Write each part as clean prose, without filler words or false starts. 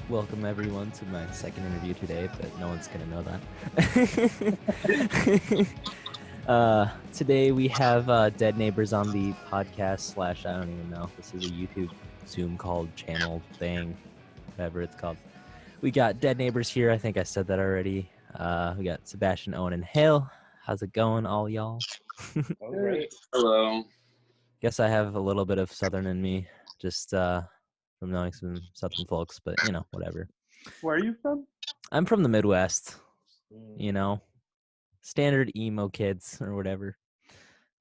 Welcome everyone to my second interview today, but no one's gonna know that. Today we have Dead Neighbors on the podcast slash, I don't even know. This is a YouTube Zoom called channel thing, whatever it's called. We got Dead Neighbors here. I think I said that already. We got Sebastian, Owen, and Hale. How's it going, all y'all? Oh, great. Hello. Guess I have a little bit of Southern in me, just from knowing some Southern folks, but whatever. Where are you from? I'm from the Midwest, standard emo kids or whatever.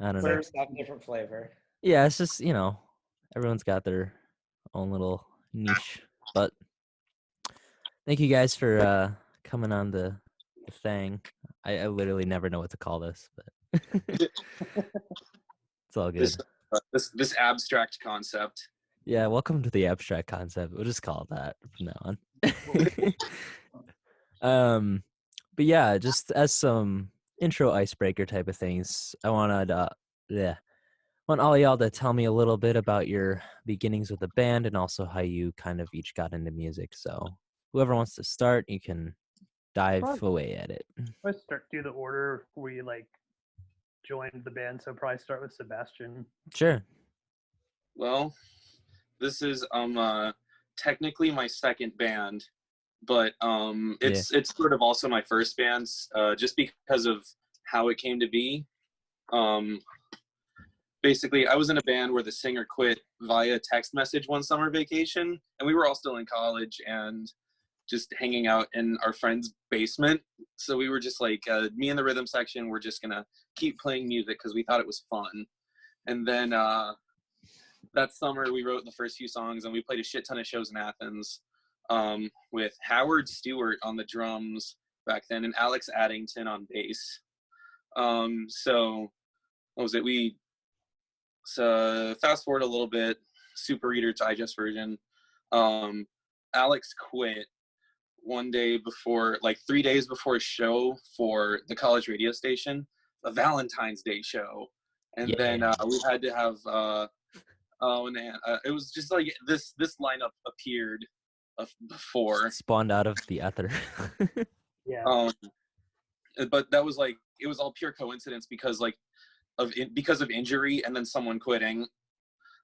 I don't know. Same stuff, different flavor. Yeah, it's just, everyone's got their own little niche. But thank you guys for coming on the thing. I literally never know what to call this, but it's all good. This abstract concept. Yeah, welcome to the abstract concept. We'll just call it that from now on. But yeah, just as some intro icebreaker type of things, I want all y'all to tell me a little bit about your beginnings with the band and also how you kind of each got into music. So whoever wants to start, you can dive away at it. Let's start through the order we joined the band, so probably start with Sebastian. Sure. Well, this is technically my second band, but it's sort of also my first band, just because of how it came to be. Basically, I was in a band where the singer quit via text message one summer vacation, and we were all still in college and just hanging out in our friend's basement. So we were just like, me and the rhythm section were just gonna keep playing music because we thought it was fun. And then that summer we wrote the first few songs and we played a shit ton of shows in Athens with Howard Stewart on the drums back then and Alex Addington on bass. So what was it? So fast forward a little bit, Super Reader Digest version. Alex quit one day before, like 3 days before a show for the college radio station, a Valentine's Day show. And then we had to have, it was just like this lineup appeared before. Spawned out of the ether. Yeah. But that was like, it was all pure coincidence because of injury and then someone quitting.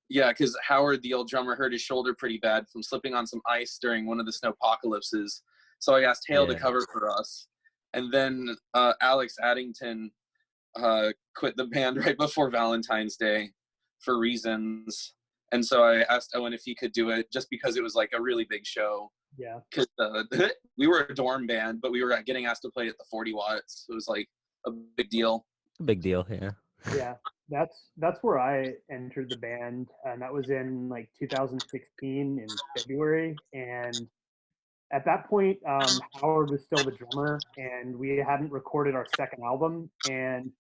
Yeah, because Howard, the old drummer, hurt his shoulder pretty bad from slipping on some ice during one of the snowpocalypses. So I asked Hale to cover for us. And then Alex Addington quit the band right before Valentine's Day for reasons. And so I asked Owen if he could do it just because it was like a really big show. Yeah. Because we were a dorm band, but we were getting asked to play at the 40 watts. So it was like a big deal. A big deal, yeah. Yeah, that's where I entered the band, and that was in like 2016 in February. And at that point, Howard was still the drummer, and we hadn't recorded our second album. And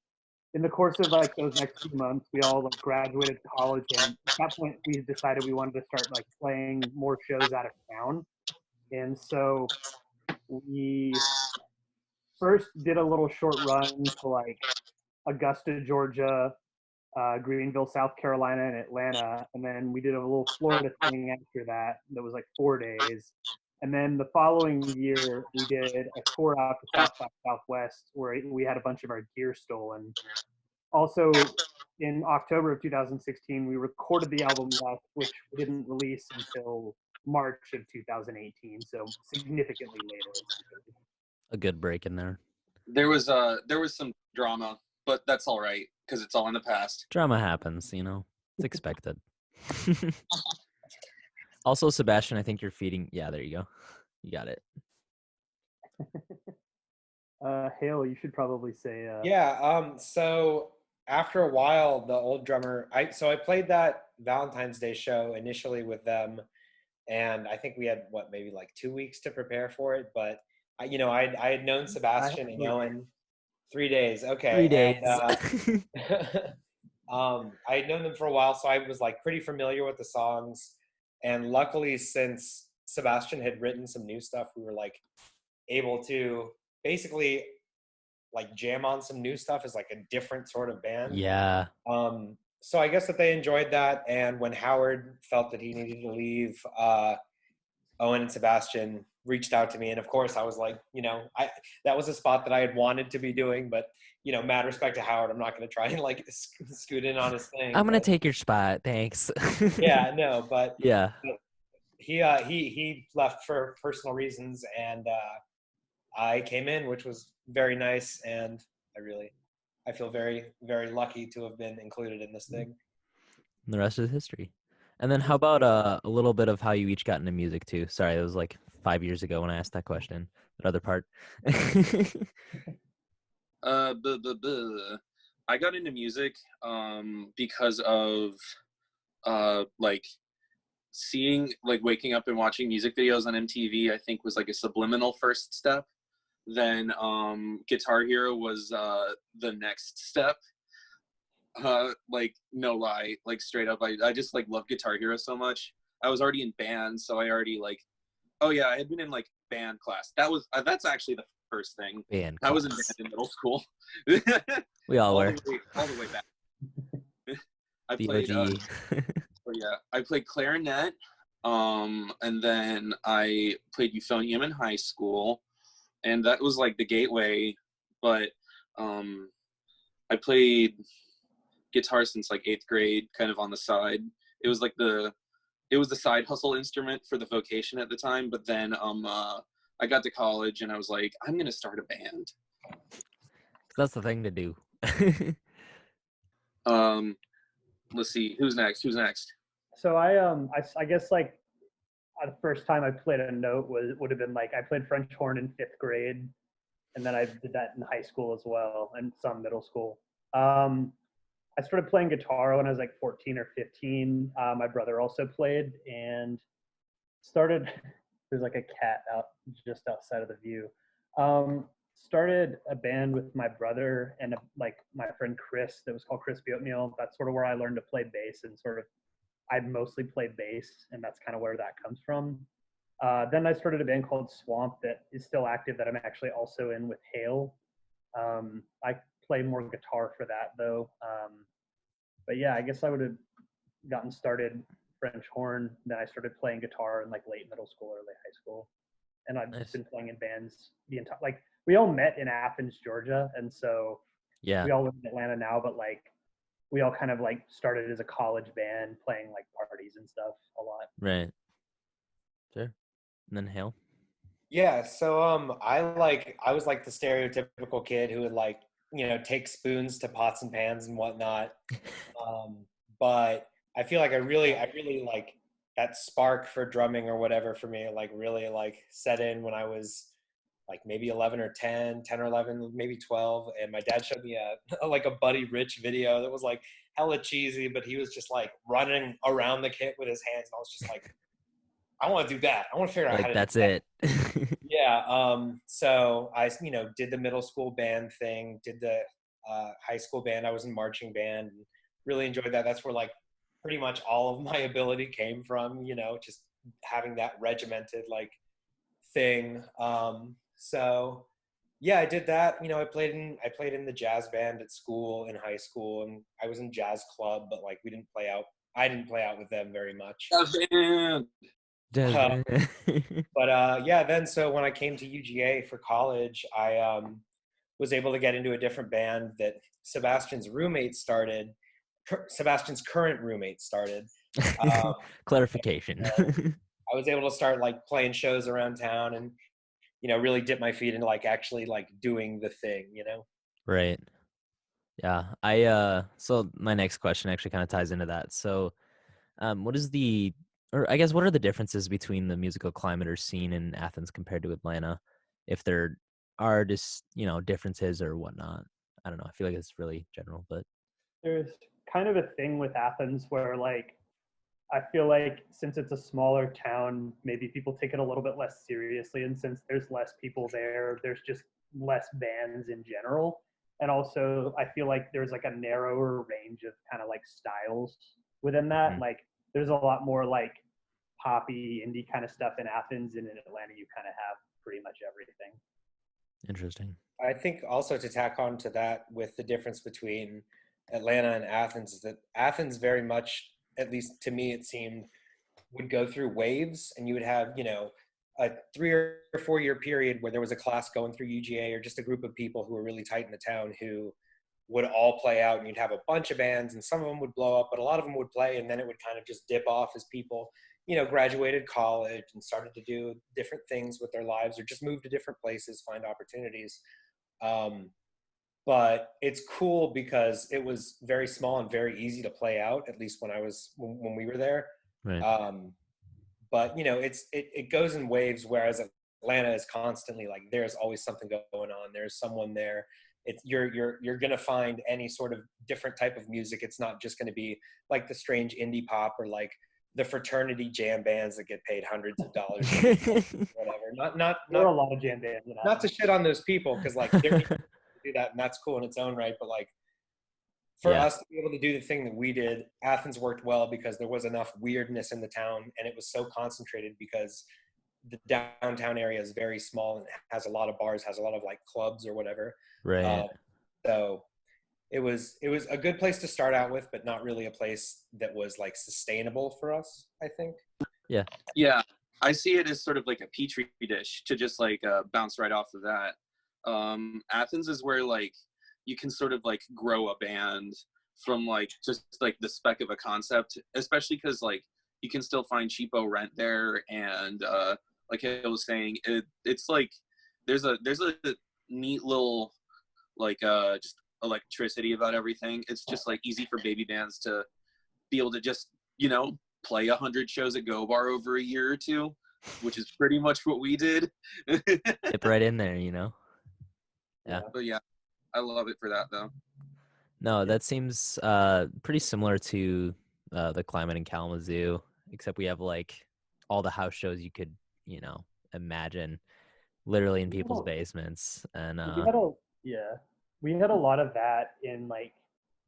in the course of like those next few months, we all like graduated college, and at that point, we decided we wanted to start like playing more shows out of town. And so we first did a little short run to like Augusta, Georgia, Greenville, South Carolina, and Atlanta. And then we did a little Florida thing after that. That was like 4 days. And then the following year, we did a tour out to South by Southwest where we had a bunch of our gear stolen. Also, in October of 2016, we recorded the album Left, which we didn't release until March of 2018, so significantly later. A good break in there. There was some drama, but that's all right because it's all in the past. Drama happens, it's expected. Also, Sebastian, I think you're feeding. Yeah, there you go. You got it. Hale, you should probably say. So after a while, the old drummer, I played that Valentine's Day show initially with them, and I think we had maybe like 2 weeks to prepare for it. But I had known Sebastian and Owen 3 days. Okay, 3 days. And, I had known them for a while, so I was like pretty familiar with the songs. And luckily, since Sebastian had written some new stuff, we were like able to basically like jam on some new stuff as like a different sort of band. Yeah. So I guess that they enjoyed that. And when Howard felt that he needed to leave, Owen and Sebastian reached out to me, and of course I was like, that was a spot that I had wanted to be doing, but mad respect to Howard, I'm not going to try and like scoot in on his thing. I'm gonna But take your spot. Thanks. yeah, no, but Yeah. he left for personal reasons, and I came in, which was very nice, and I feel very, very lucky to have been included in this thing. And the rest is history. And then how about a little bit of how you each got into music too? Sorry, it was like 5 years ago when I asked that question. That other part. I got into music because of like seeing, like waking up and watching music videos on MTV, I think was like a subliminal first step. Then Guitar Hero was the next step. Like no lie, like straight up, I just like love Guitar Hero so much. I was already in band, so I already like, oh yeah, I had been in like band class. That's actually the first thing. Band I was in class. band in middle school. We all all were. all the way back. I The played OG. oh yeah, I played clarinet, and then I played euphonium in high school, and that was like the gateway. But I played guitar since like 8th grade, kind of on the side. It was like the side hustle instrument for the vocation at the time. But then I got to college and I was like, I'm gonna start a band. That's the thing to do. Let's see, who's next? So I guess like the first time I played a note would have been like I played French horn in 5th grade, and then I did that in high school as well and some middle school. I started playing guitar when I was like 14 or 15. My brother also played and started. There's like a cat out just outside of the view. Started a band with my brother and like my friend Chris that was called Crispy Oatmeal. That's sort of where I learned to play bass, and sort of I mostly play bass, and that's kind of where that comes from. Then I started a band called Swamp that is still active that I'm actually also in with Hale. I play more guitar for that though. But yeah, I guess I would have gotten started French horn. Then I started playing guitar in like late middle school, early high school, and I've Nice. been playing in bands the entire. Like we all met in Athens, Georgia, and so Yeah. we all live in Atlanta now. But like we all kind of like started as a college band playing like parties and stuff a lot. Right. Sure. And then Hale. Yeah, so I was like the stereotypical kid who would like, take spoons to pots and pans and whatnot. But I feel like I really like that spark for drumming or whatever for me, like really like set in when I was like maybe 11 or 10 or 11, maybe 12. And my dad showed me like a Buddy Rich video that was like hella cheesy, but he was just like running around the kit with his hands. And I was just like, I want to do that. I want to figure out how Like to that's do that. it. Yeah. So I, did the middle school band thing, did the high school band. I was in marching band and really enjoyed that. That's where like pretty much all of my ability came from, just having that regimented like thing. So yeah, I did that. I played in the jazz band at school in high school, and I was in jazz club, but like I didn't play out with them very much. But yeah, then so when I came to UGA for college, I was able to get into a different band that Sebastian's current roommate started. Clarification. I was able to start like playing shows around town and, really dip my feet into like actually like doing the thing, Right. Yeah. So my next question actually kind of ties into that. So what is or I guess what are the differences between the musical climate or scene in Athens compared to Atlanta? If there are just, differences or whatnot. I don't know. I feel like it's really general, but There's kind of a thing with Athens where like I feel like since it's a smaller town, maybe people take it a little bit less seriously, and since there's less people there, there's just less bands in general. And also, I feel like there's like a narrower range of kind of like styles within that. Mhm. Like, there's a lot more like poppy indie kind of stuff in Athens, and in Atlanta, you kind of have pretty much everything. Interesting. I think also to tack on to that with the difference between Atlanta and Athens is that Athens very much, at least to me, it seemed would go through waves, and you would have, you know, a 3 or 4 year period where there was a class going through UGA, or just a group of people who were really tight in the town who would all play out, and you'd have a bunch of bands, and some of them would blow up, but a lot of them would play, and then it would kind of just dip off as people, you know, graduated college and started to do different things with their lives, or just move to different places, find opportunities. But it's cool because it was very small and very easy to play out, at least when we were there. Right. But you know, it goes in waves, whereas Atlanta is constantly like, there's always something going on. There's someone there. You're gonna find any sort of different type of music. It's not just gonna be like the strange indie pop, or like the fraternity jam bands that get paid hundreds of dollars, whatever. There are a lot of jam bands. Not to shit on those people, because like they're do that, and that's cool in its own right. But like, for us to be able to do the thing that we did, Athens worked well because there was enough weirdness in the town, and it was so concentrated because the downtown area is very small and has a lot of bars, has a lot of like clubs or whatever. Right. So it was a good place to start out with, but not really a place that was like sustainable for us, I think. Yeah, I see it as sort of like a petri dish to just like bounce right off of that. Athens is where like you can sort of like grow a band from like just like the speck of a concept, especially because like you can still find cheapo rent there, and like I was saying, it's like there's a neat little like just electricity about everything. It's just like easy for baby bands to be able to just, you know, play 100 shows at Go Bar over a year or two, which is pretty much what we did. Dip right in there, you know. Yeah. But yeah, I love it for that though. No, that seems pretty similar to the climate in Kalamazoo, except we have like all the house shows you could, you know, imagine, literally in people's basements. And we had a lot of that in like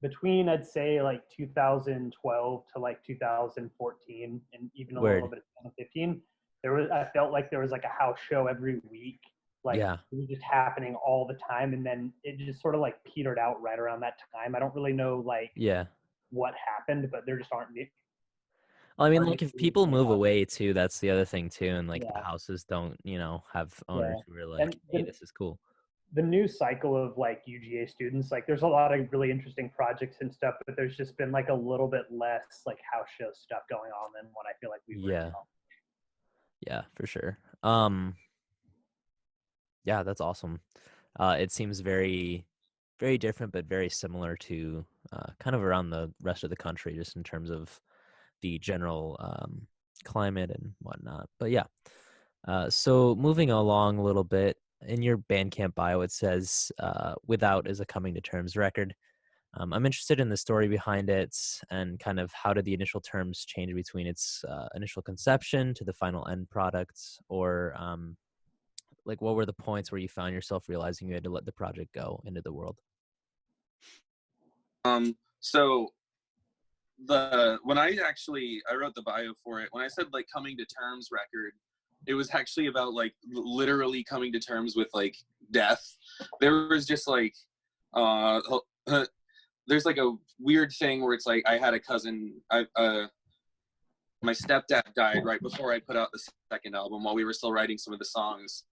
between, I'd say, like 2012 to like 2014, and even a little bit of 2015. I felt like there was like a house show every week. Like it was just happening all the time, and then it just sort of like petered out right around that time. I don't really know like what happened, but there just aren't. Well, I mean, like if people move away too, that's the other thing too, and like the houses don't, you know, have owners who are like, hey, this is cool. The new cycle of like UGA students, like there's a lot of really interesting projects and stuff, but there's just been like a little bit less like house show stuff going on than what I feel like we were. Yeah, for sure. Yeah, that's awesome. It seems very, very different, but very similar to kind of around the rest of the country, just in terms of the general climate and whatnot. But yeah, so moving along a little bit, in your Bandcamp bio, it says Without is a coming to terms record. I'm interested in the story behind it, and kind of how did the initial terms change between its initial conception to the final end product, or like what were the points where you found yourself realizing you had to let the project go into the world? So when I wrote the bio for it, when I said like coming to terms record, it was actually about like literally coming to terms with like death. There was just like there's like a weird thing where it's like I had a cousin, my stepdad died right before I put out the second album while we were still writing some of the songs.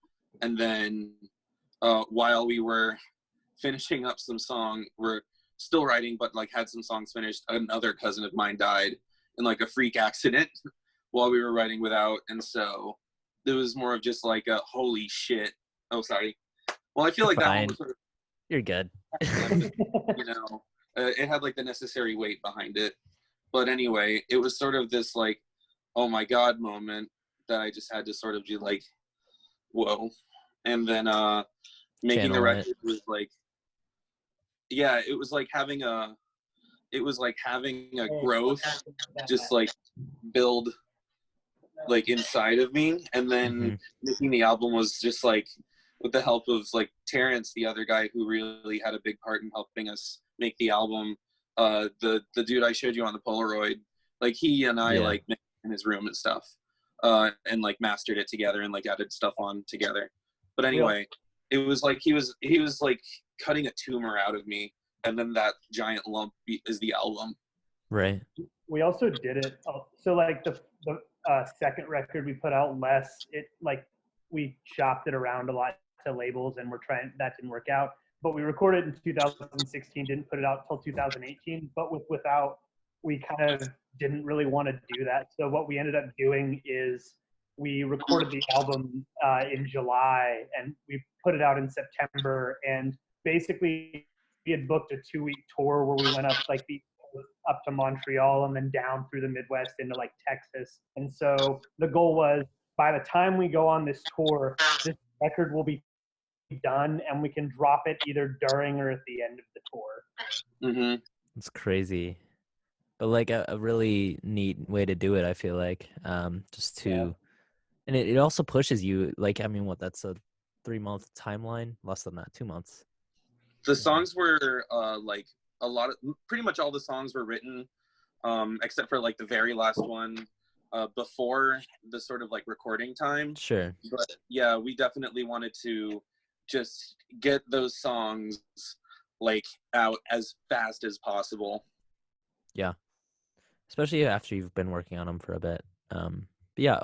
And then while we were finishing up some song, we're still writing, but like had some songs finished, another cousin of mine died in like a freak accident while we were writing Without. And so it was more of just like a holy shit. Oh, sorry. Well, I feel like that one was sort of, you're good. You know, it had like the necessary weight behind it. But anyway, it was sort of this like, oh my God moment that I just had to sort of do like, whoa. And then making the record was like, yeah, it was like having a growth just like build like inside of me. And then making the album was just like, with the help of like Terrence, the other guy who really had a big part in helping us make the album, the dude I showed you on the Polaroid, like he and I like made in his room and stuff, and like mastered it together and like added stuff on together. But anyway, it was like he was like cutting a tumor out of me, and then that giant lump is the album. Right. We also did it. So like second record we put out, Less, it like we shopped it around a lot to labels, and that didn't work out. But we recorded it in 2016, didn't put it out till 2018. But Without, we kind of didn't really want to do that. So what we ended up doing is we recorded the album in July, and we put it out in September. And basically, we had booked a 2-week tour where we went up to Montreal and then down through the Midwest into like Texas. And so the goal was, by the time we go on this tour, this record will be done and we can drop it either during or at the end of the tour. Mm-hmm. It's crazy, but like a really neat way to do it, I feel like. Just to, Yeah. and it also pushes you. Like, I mean, that's a 3-month timeline? Less than that, 2 months. The songs were like pretty much all the songs were written, except for like the very last one, before the sort of like recording time. Sure. But yeah, we definitely wanted to just get those songs like out as fast as possible. Yeah. Especially after you've been working on them for a bit. But yeah,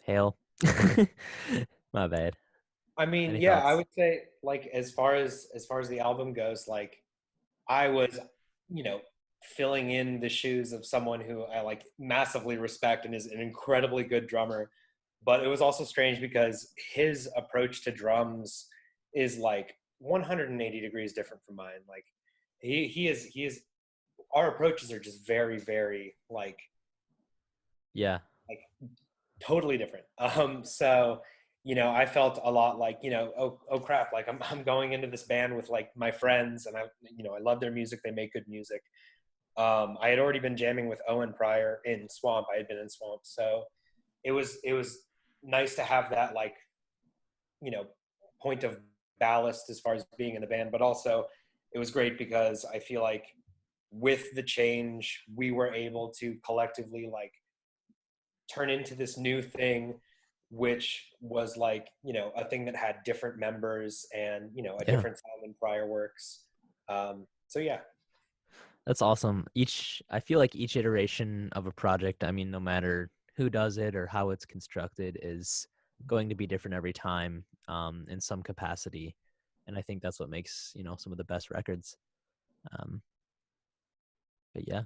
Hale. My bad. I mean, Any yeah, thoughts? I would say like as far as the album goes, like I was, filling in the shoes of someone who I like massively respect and is an incredibly good drummer. But it was also strange because his approach to drums is like 180 degrees different from mine. Like he is our approaches are just very, very like Yeah. totally different. So I felt a lot like, oh crap, like I'm going into this band with like my friends, and I love their music. They make good music. I had already been jamming with Owen prior in Swamp. I had been in Swamp, so it was nice to have that like, point of ballast as far as being in the band. But also, it was great because I feel like with the change, we were able to collectively like turn into this new thing, which was like, a thing that had different members and, a different sound than prior works. So yeah. That's awesome. I feel like each iteration of a project, I mean, no matter who does it or how it's constructed, is going to be different every time, in some capacity. And I think that's what makes, some of the best records. But yeah.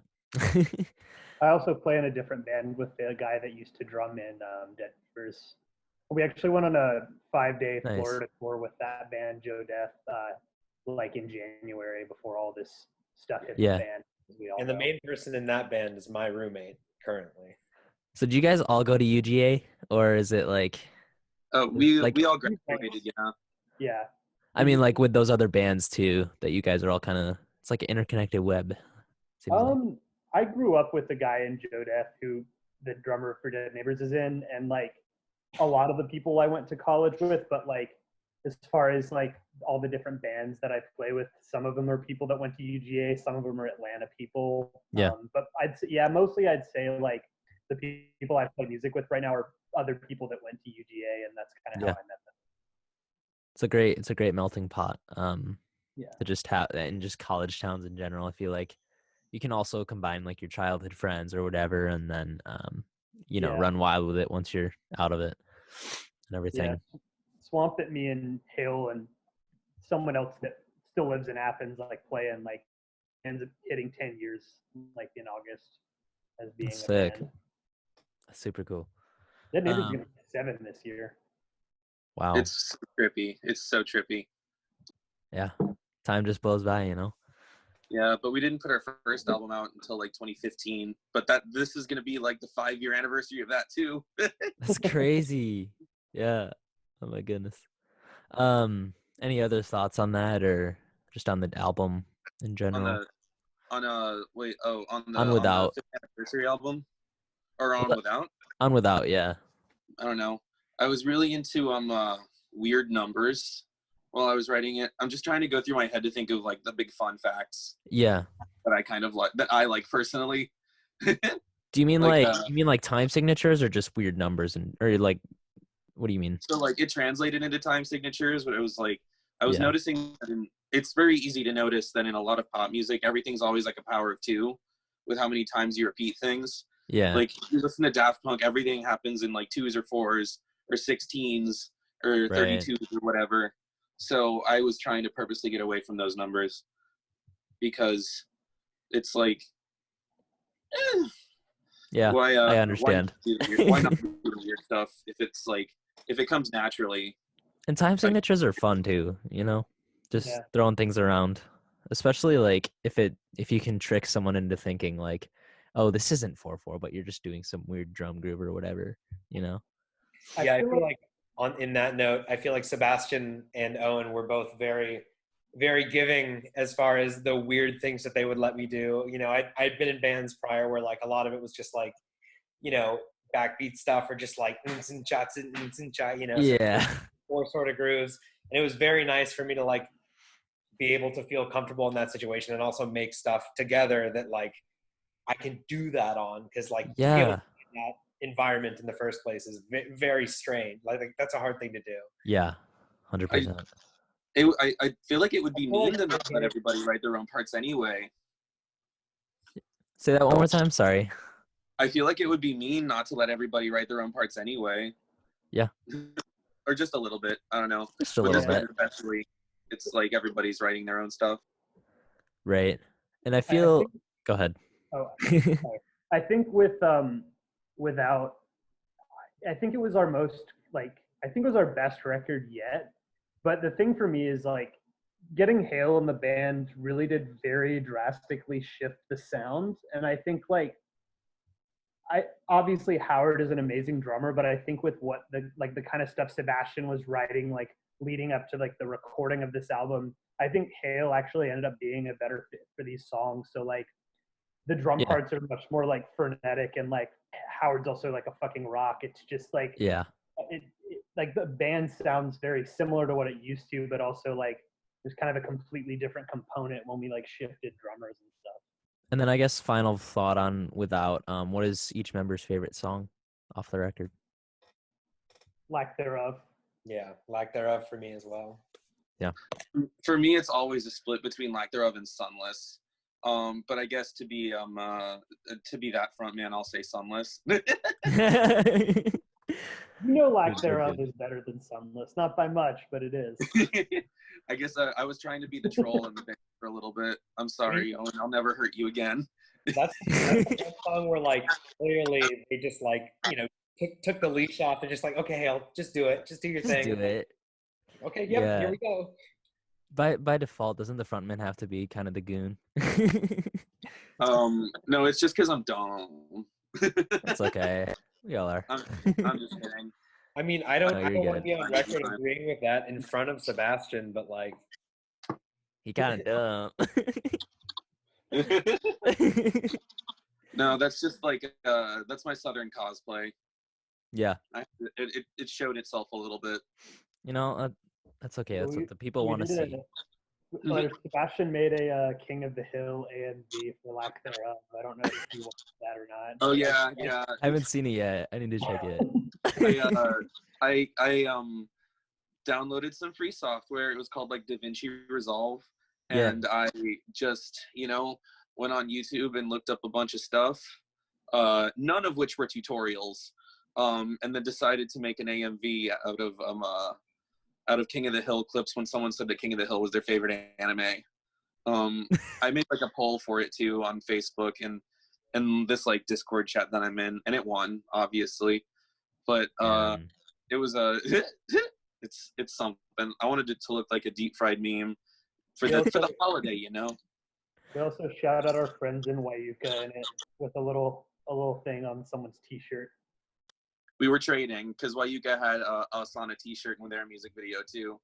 I also play in a different band with the guy that used to drum in Dead Neighbors. We actually went on a 5-day Nice. Florida tour with that band, Joe Death, like in January before all this stuff hit Yeah. the fan. And the main person in that band is my roommate currently. So do you guys all go to UGA, or is it like? Oh, we all Thanks. graduated, yeah. Yeah. I mean, like with those other bands too, that you guys are all kind of. It's like an interconnected web. Seems like. I grew up with the guy in Joe Death who the drummer for Dead Neighbors is in, and like a lot of the people I went to college with, but like as far as like all the different bands that I play with, some of them are people that went to UGA, some of them are Atlanta people. Yeah. But mostly I'd say like the people I play music with right now are other people that went to UGA, and that's kind of how I met them. It's a great melting pot. To just have, and just college towns in general. I feel like you can also combine like your childhood friends or whatever, and then run wild with it once you're out of it and everything. Yeah. Swamp that me and Hale and someone else that still lives in Athens like play in, like ends up hitting 10 years like in August as being That's a sick. band. That's super cool. That neighbor's gonna be 7 this year. Wow. It's so trippy. It's so trippy. Yeah. Time just blows by, Yeah, but we didn't put our first album out until like 2015. But this is gonna be like the 5-year anniversary of that too. That's crazy. Yeah. Oh my goodness. Any other thoughts on that, or just on the album in general? On the Without. 5th anniversary album, or on Without? On Without, yeah. I don't know. I was really into weird numbers while I was writing it. I'm just trying to go through my head to think of like the big fun facts. Yeah. That I kind of like, that I like personally. Do you mean like time signatures, or just weird numbers, or like, what do you mean? So like it translated into time signatures, but it was like I was noticing that it's very easy to notice that in a lot of pop music, everything's always like a power of 2 with how many times you repeat things. Yeah. Like if you listen to Daft Punk, everything happens in like 2s or 4s or 16s or Right. 32s or whatever. So I was trying to purposely get away from those numbers because it's like, eh, Yeah. why I why not understand. do the weird, why not do the weird stuff if it's like if it comes naturally. And time Like, signatures are fun too, just Yeah. throwing things around. Especially like if you can trick someone into thinking like, oh, this isn't 4/4, but you're just doing some weird drum groove or whatever, I Yeah, I feel feel like like in that note, I feel like Sebastian and Owen were both very, very giving as far as the weird things that they would let me do. I'd been in bands prior where like a lot of it was just like, you know, backbeat stuff or just like and shots and cha, some Yeah. four sort of grooves. And it was very nice for me to like be able to feel comfortable in that situation and also make stuff together that like I can do that on, because like to be able to Yeah. be in that environment in the first place is very strange. Like that's a hard thing to do. Yeah. I, 100%. I feel like it would I be feel mean like to not let everybody write their own parts anyway. Say that one more time. Sorry. I feel like it would be mean not to let everybody write their own parts anyway. Yeah. Or just a little bit. I don't know. Just a With little this Yeah. bit. band especially, it's like everybody's writing their own stuff. Right. And I I feel think go ahead. oh sorry. I think without I think it was our most like I think it was our best record yet. But the thing for me is like getting Hale in the band really did very drastically shift the sound. And I think like I obviously Howard is an amazing drummer, but I think with what the kind of stuff Sebastian was writing like leading up to like the recording of this album, I think Hale actually ended up being a better fit for these songs. So like the drum Yeah. parts are much more like frenetic and like Howard's also like a fucking rock. It's just like Yeah. like the band sounds very similar to what it used to, but also like there's kind of a completely different component when we like shifted drummers and stuff. And then I guess final thought on Without, what is each member's favorite song off the record? Lack thereof. Yeah, lack thereof for me as well. For me, it's always a split between Lack Thereof and Sunless. But I guess to be that front man, I'll say Sunless. Lack Good, thereof good. is better than Sunless. Not by much, but it is. I guess I was trying to be the troll in the band for a little bit. I'm sorry, Owen. I'll never hurt you again. That's one song where like clearly they just like took the leash off. They're just like, okay, Hale, just do it, just do your Just thing. do it. Okay, yep, Yeah. here we go. By default, doesn't the frontman have to be kind of the goon? No, it's just because I'm dumb. It's okay. We all are. I'm just kidding. I mean, I don't No, want you're to good. be on record agreeing with that in front of Sebastian, but like, He kind of dumb. No, that's just like that's my Southern cosplay. Yeah. It showed itself a little bit. That's okay. Yeah, That's what the people we want to did see. Sebastian made a King of the Hill AMV for lack thereof. I don't know if you watched that or not. Oh yeah. I haven't seen it yet. I need to check it. I downloaded some free software. It was called like DaVinci Resolve, Yeah. and I just went on YouTube and looked up a bunch of stuff, none of which were tutorials, and then decided to make an AMV out of King of the Hill clips when someone said that King of the Hill was their favorite anime. I made like a poll for it too on Facebook and this like Discord chat that I'm in, and it won obviously, but Man. it was it's something. I wanted it to look like a deep fried meme for the holiday, We also shout out our friends in Wayuka in it with a little thing on someone's T-shirt. We were trading because Wayuka had us on a T-shirt with their music video too.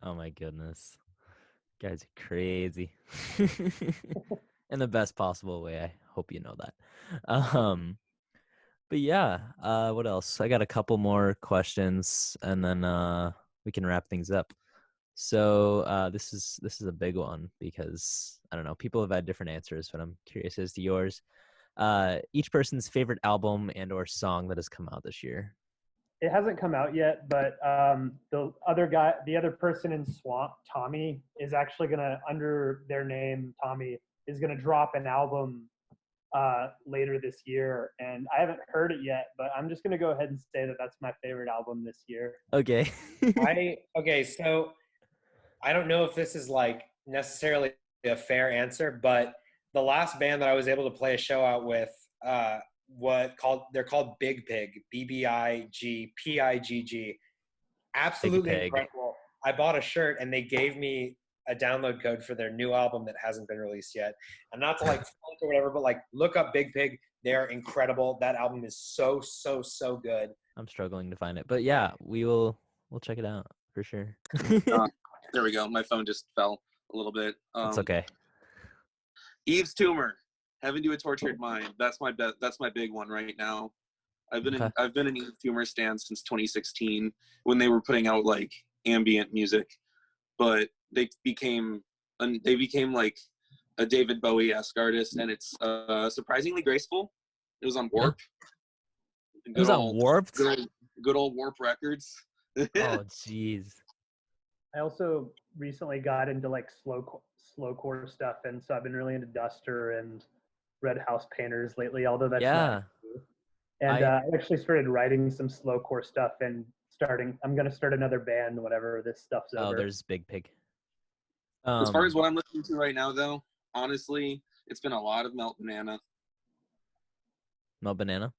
Oh my goodness. Guys are crazy. In the best possible way. I hope you know that. But yeah, what else? I got a couple more questions and then we can wrap things up. So this is a big one because I don't know, people have had different answers, but I'm curious as to yours. Each person's favorite album and or song that has come out this year. It hasn't come out yet, but the other person in Swamp, Tommy, is actually gonna, under their name, Tommy, is gonna drop an album later this year, and I haven't heard it yet, but I'm just gonna go ahead and say that that's my favorite album this year. Okay. Okay, so I don't know if this is like necessarily a fair answer, but the last band that I was able to play a show out with, they're called Big Pig, BBIGPIGG. Absolutely Pig. incredible. I bought a shirt and they gave me a download code for their new album that hasn't been released yet. And not to like flaunt or whatever, but like look up Big Pig. They're incredible. That album is so good. I'm struggling to find it, but yeah, we'll check it out for sure. There we go. My phone just fell a little bit. It's okay. Eve's Tumor, Heaven to a Tortured Mind. That's my big one right now. I've been an Eve Tumor stan since 2016 when they were putting out like ambient music, but they became like a David Bowie-esque artist, and it's surprisingly graceful. It was on Warp. It was on Warped? Good old Warp Records. Oh, jeez. I also recently got into like slowcore stuff, and so I've been really into Duster and Red House Painters lately. Although that's not new. And I actually started writing some slowcore stuff, and I'm gonna start another band whenever this stuff's over. Oh, there's Big Pig. As far as what I'm listening to right now, though, honestly, it's been a lot of Melt Banana. Melt Banana?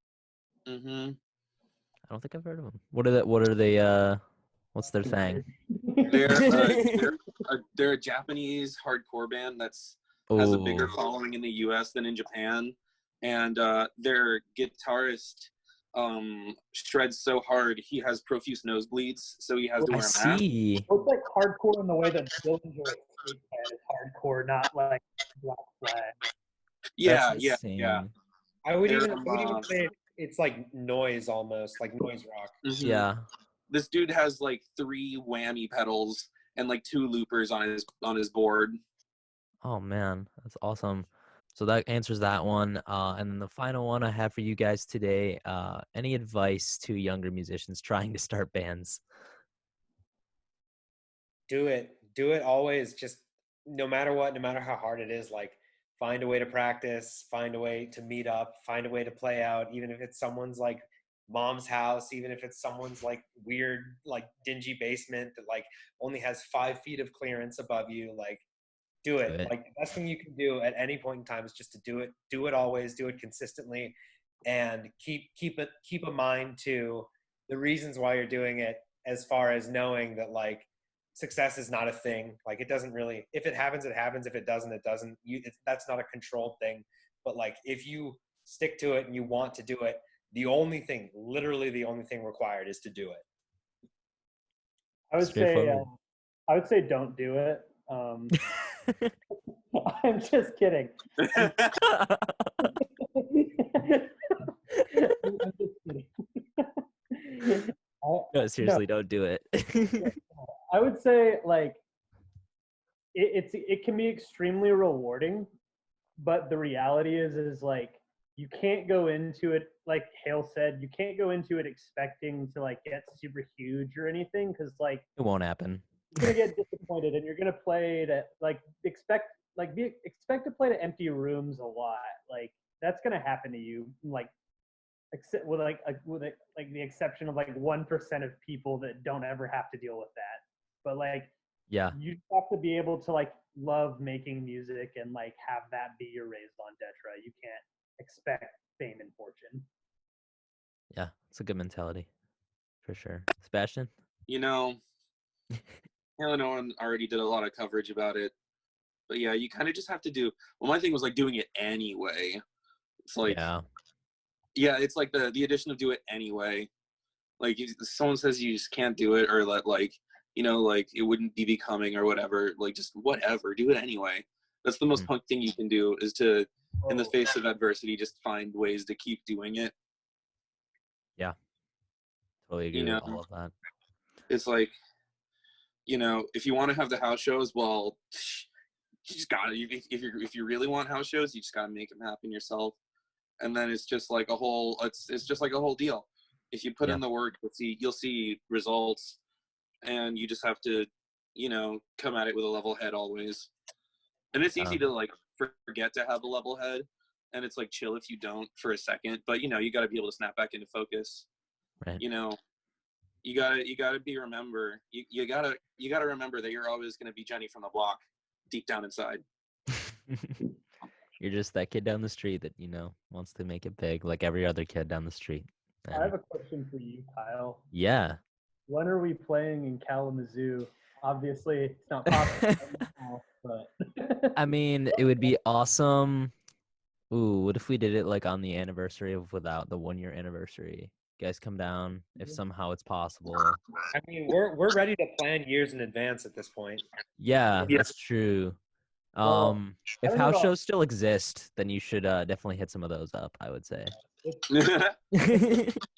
Mm-hmm. I don't think I've heard of them. What are they? What's their thing? They're a Japanese hardcore band has a bigger following in the U.S. than in Japan, and their guitarist shreds so hard he has profuse nosebleeds, so he has to wear a mask. See. It's like hardcore in the way that Dillinger Escape Plan is hardcore, not like Black Flag. Yeah. I would even say it's like noise almost, like noise rock. Mm-hmm. Yeah. This dude has like 3 whammy pedals and like 2 loopers on his board. Oh man, that's awesome. So that answers that one. And then the final one I have for you guys today, any advice to younger musicians trying to start bands? Do it always. Just no matter what, no matter how hard it is, like find a way to practice, find a way to meet up, find a way to play out, even if it's someone's like mom's house, even if it's someone's like weird, like dingy basement that like only has 5 feet of clearance above you. Like do it. Like the best thing you can do at any point in time is just to do it always, do it consistently, and keep a mind to the reasons why you're doing it, as far as knowing that like success is not a thing. Like it doesn't really, if it happens, it happens. If it doesn't, it doesn't. That's not a controlled thing. But like if you stick to it and you want to do it, literally the only thing required is to do it. I would say don't do it. I'm just kidding. I'm just kidding. No, seriously, don't do it. I would say like it can be extremely rewarding, but the reality is like you can't go into it, like Hale said, you can't go into it expecting to like get super huge or anything, because like It won't happen. you're gonna get disappointed, and you're gonna play to like expect to play to empty rooms a lot. Like that's gonna happen to you. Like except with the exception of like 1% of people that don't ever have to deal with that. But like Yeah. you have to be able to like love making music and like have that be your raison d'etre. You can't expect fame and fortune. Yeah, it's a good mentality for sure. Sebastian? You know, Helen already did a lot of coverage about it, but yeah, you kind of just have to do. Well, my thing was like doing it anyway. It's like, yeah, it's like the addition of do it anyway. Like if someone says you just can't do it, or like it wouldn't be becoming or whatever. Like just whatever, do it anyway. That's the most punk thing you can do, is to, in the face of adversity, just find ways to keep doing it. Yeah, totally agree with all of that. It's like, if you want to have the house shows, well, you just gotta. If you really want house shows, you just gotta make them happen yourself. And then it's just like a whole. It's just like a whole deal. If you put in the work, you'll see results, and you just have to, come at it with a level head always. And it's easy to like forget to have a level head and it's like chill if you don't for a second. But you know, you got to be able to snap back into focus. Right. You know, you gotta remember you gotta remember that you're always gonna be Jenny from the block deep down inside. You're just that kid down the street that, you know, wants to make it big like every other kid down the street. I have a question for you, Kyle. Yeah. When are we playing in Kalamazoo? Obviously, it's not possible right now, but I mean, it would be awesome. Ooh, what if we did it like on the anniversary of without the 1 year anniversary? You guys come down if somehow it's possible. I mean, we're ready to plan years in advance at this point. Yeah, Yeah. that's true. Well, I If don't know house about- shows still exist, then you should definitely hit some of those up, I would say.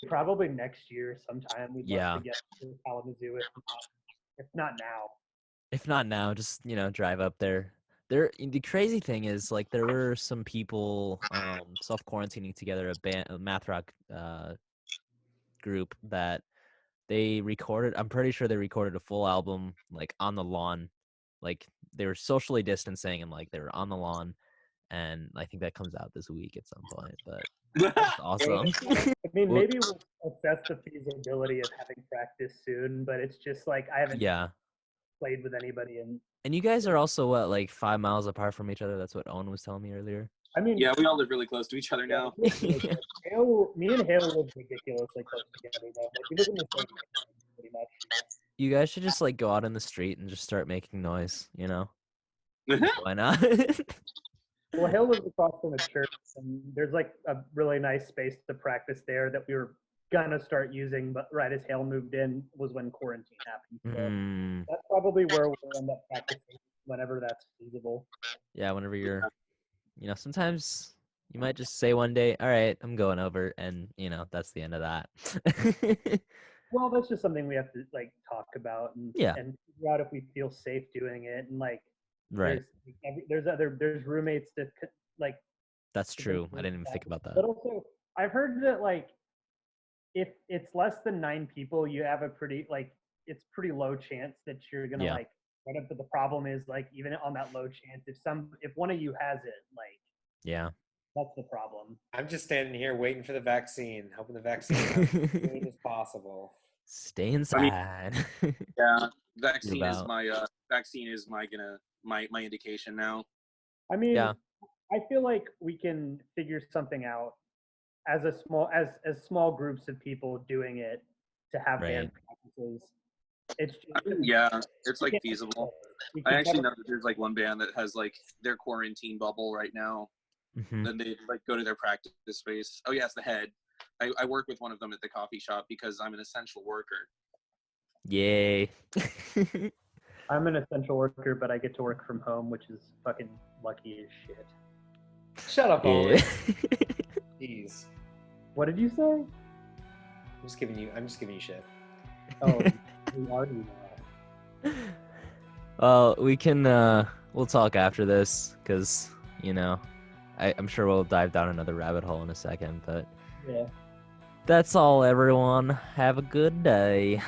probably next year sometime. We'd Yeah. love to get to Kalamazoo if not now. If not now, just, you know, drive up there. The crazy thing is, like, there were some people self-quarantining together, a math rock group that they recorded. I'm pretty sure they recorded a full album like on the lawn, like they were socially distancing and like they were on the lawn, and I think that comes out this week at some point. But that's awesome. I mean, Well- maybe we'll assess the feasibility of having practice soon, but it's just like I haven't Yeah, played with anybody, and and you guys are also what, like 5 miles apart from each other? That's what Owen was telling me earlier. I mean, Yeah, we all live really close to each other now. Me and Hale live ridiculously close together. Though. Like, we live in the same neighborhood, pretty much. You guys should just like go out in the street and just start making noise. You know, why not? Well, Hale lives across from a church, and there's like a really nice space to practice there that we were gonna start using, but right as Hale moved in was when quarantine happened. So Mm, that's probably where we'll end up practicing whenever that's feasible. yeah, whenever you're, you know, sometimes you might just say one day, all right, I'm going over, and you know, that's the end of that. Well, that's just something we have to like talk about and Yeah. and figure out if we feel safe doing it. And like, Right. there's roommates that like. That's to true. make I didn't even that. think about that. But also, I've heard that like, if it's less than 9 people, you have a pretty like, it's pretty low chance that you're gonna Yeah. like run up. But the problem is like, even on that low chance, if one of you has it, like Yeah. that's the problem. I'm just standing here waiting for the vaccine, hoping the vaccine comes as soon as possible. Stay inside. Yeah, vaccine is about? my indication now. I mean, Yeah. I feel like we can figure something out as small groups of people doing it to have band practices. It's just, Yeah, it's we like can't- feasible. we I can actually never- know that there's like one band that has like their quarantine bubble right now. Mhm. Then they like go to their practice space. Oh yeah, it's the head. I work with one of them at the coffee shop because I'm an essential worker. Yay. I'm an essential worker, but I get to work from home, which is fucking lucky as shit. Shut up, Owen. Yeah. Jeez. What did you say? I'm just giving you shit. Oh, we already know. Well, we can we'll talk after this because, you know, I'm sure we'll dive down another rabbit hole in a second, but Yeah. that's all, everyone. Have a good day.